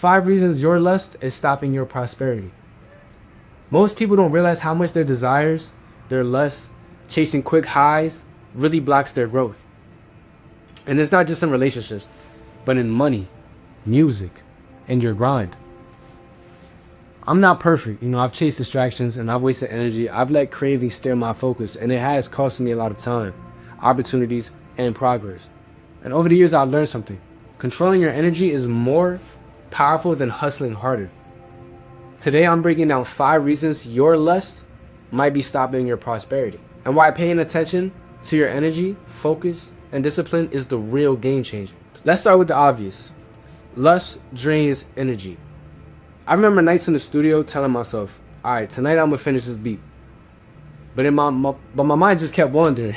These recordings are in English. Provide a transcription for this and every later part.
5 reasons your lust is stopping your prosperity. Most people don't realize how much their desires, their lust, chasing quick highs, really blocks their growth. And it's not just in relationships, but in money, music, and your grind. I'm not perfect. I've chased distractions and I've wasted energy. I've let craving steer my focus, and it has cost me a lot of time, opportunities, and progress. And over the years, I've learned something. Controlling your energy is more powerful than hustling harder. Today, I'm breaking down 5 reasons your lust might be stopping your prosperity, and why paying attention to your energy, focus, and discipline is the real game changer. Let's start with the obvious. Lust drains energy. I remember nights in the studio telling myself, all right, tonight I'm gonna finish this beat. But my mind just kept wandering.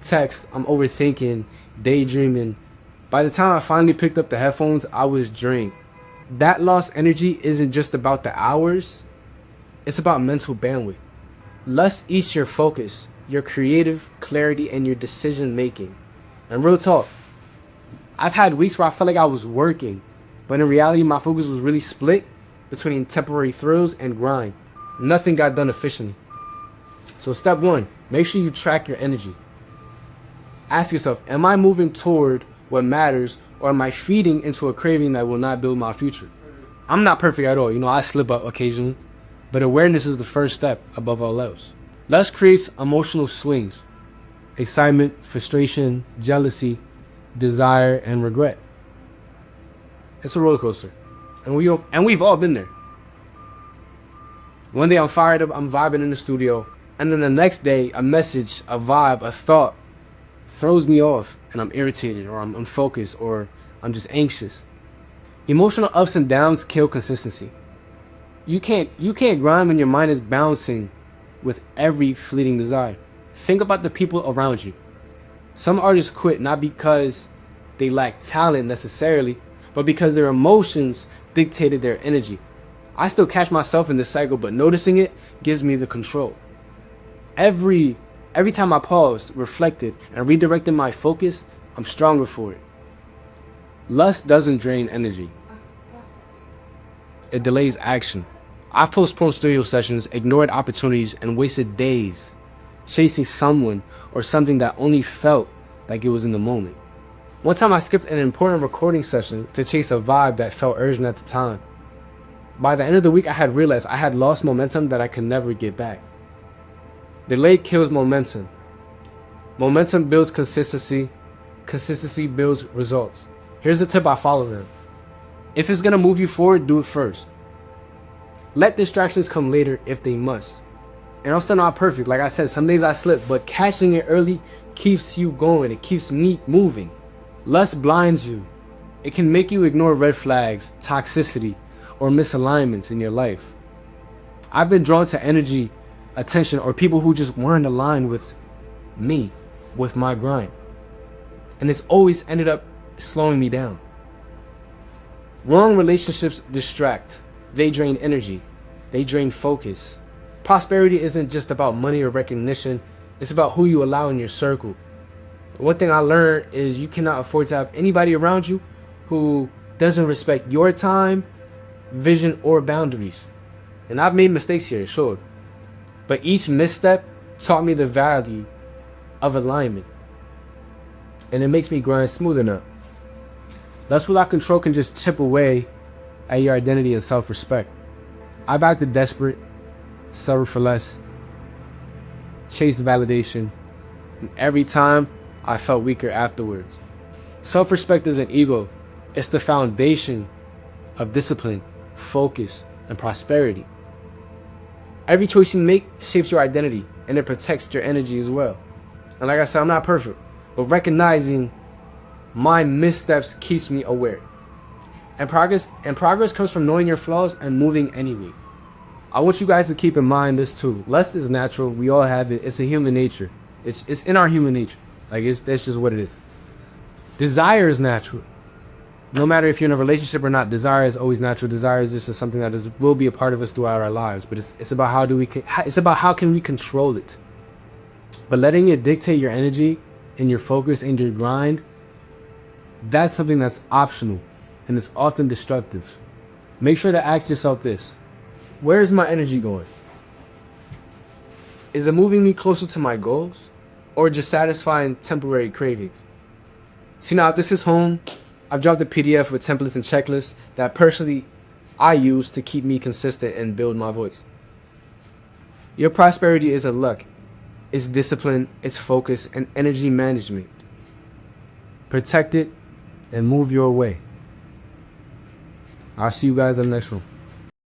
Text, I'm overthinking, daydreaming. By the time I finally picked up the headphones, I was drained. That lost energy isn't just about the hours, it's about mental bandwidth. Lust eats your focus, your creative clarity, and your decision making. And real talk, I've had weeks where I felt like I was working, but in reality, my focus was really split between temporary thrills and grind. Nothing got done efficiently. So step 1, make sure you track your energy. Ask yourself, am I moving toward what matters, or am I feeding into a craving that will not build my future? I'm not perfect at all. I slip up occasionally, but awareness is the first step above all else. Lust creates emotional swings: excitement, frustration, jealousy, desire, and regret. It's a roller coaster, and we've all been there. One day I'm fired up, I'm vibing in the studio, and then the next day a message, a vibe, a thought throws me off, and I'm irritated, or I'm unfocused, or I'm just anxious. Emotional ups and downs kill consistency. You can't grind when your mind is bouncing with every fleeting desire. Think about the people around you. Some artists quit not because they lack talent necessarily, but because their emotions dictated their energy. I still catch myself in this cycle, but noticing it gives me the control. Every time I paused, reflected, and redirected my focus, I'm stronger for it. Lust doesn't drain energy. It delays action. I've postponed studio sessions, ignored opportunities, and wasted days chasing someone or something that only felt like it was in the moment. One time I skipped an important recording session to chase a vibe that felt urgent at the time. By the end of the week, I had realized I had lost momentum that I could never get back. Delay kills momentum. Momentum builds consistency. Consistency builds results. Here's the tip I follow then. If it's gonna move you forward, do it first. Let distractions come later if they must. And I'm still not perfect. Like I said, some days I slip, but catching it early keeps you going. It keeps me moving. Lust blinds you. It can make you ignore red flags, toxicity, or misalignments in your life. I've been drawn to energy, attention, or people who just weren't aligned with me, with my grind. And it's always ended up slowing me down. Wrong relationships distract. They drain energy. They drain focus. Prosperity isn't just about money or recognition. It's about who you allow in your circle. One thing I learned is you cannot afford to have anybody around you who doesn't respect your time, vision, or boundaries. And I've made mistakes here, sure. But each misstep taught me the value of alignment. And it makes me grind smoother now. Lust without control can just chip away at your identity and self-respect. I've acted desperate, settled for less, chased validation, and every time I felt weaker afterwards. Self-respect isn't ego. It's the foundation of discipline, focus, and prosperity. Every choice you make shapes your identity, and it protects your energy as well. And like I said, I'm not perfect, but recognizing my missteps keeps me aware. And progress comes from knowing your flaws and moving anyway. I want you guys to keep in mind this too. Lust is natural. We all have it. It's a human nature. It's in our human nature. That's just what it is. Desire is natural. No matter if you're in a relationship or not, desire is always natural. Desire is just something that will be a part of us throughout our lives. But it's about how can we control it. But letting it dictate your energy and your focus and your grind, that's something that's optional, and it's often destructive. Make sure to ask yourself this: where is my energy going? Is it moving me closer to my goals, or just satisfying temporary cravings? See, now if this is home, I've dropped a PDF with templates and checklists that personally I use to keep me consistent and build my voice. Your prosperity isn't luck. It's discipline, it's focus, and energy management. Protect it and move your way. I'll see you guys in the next one.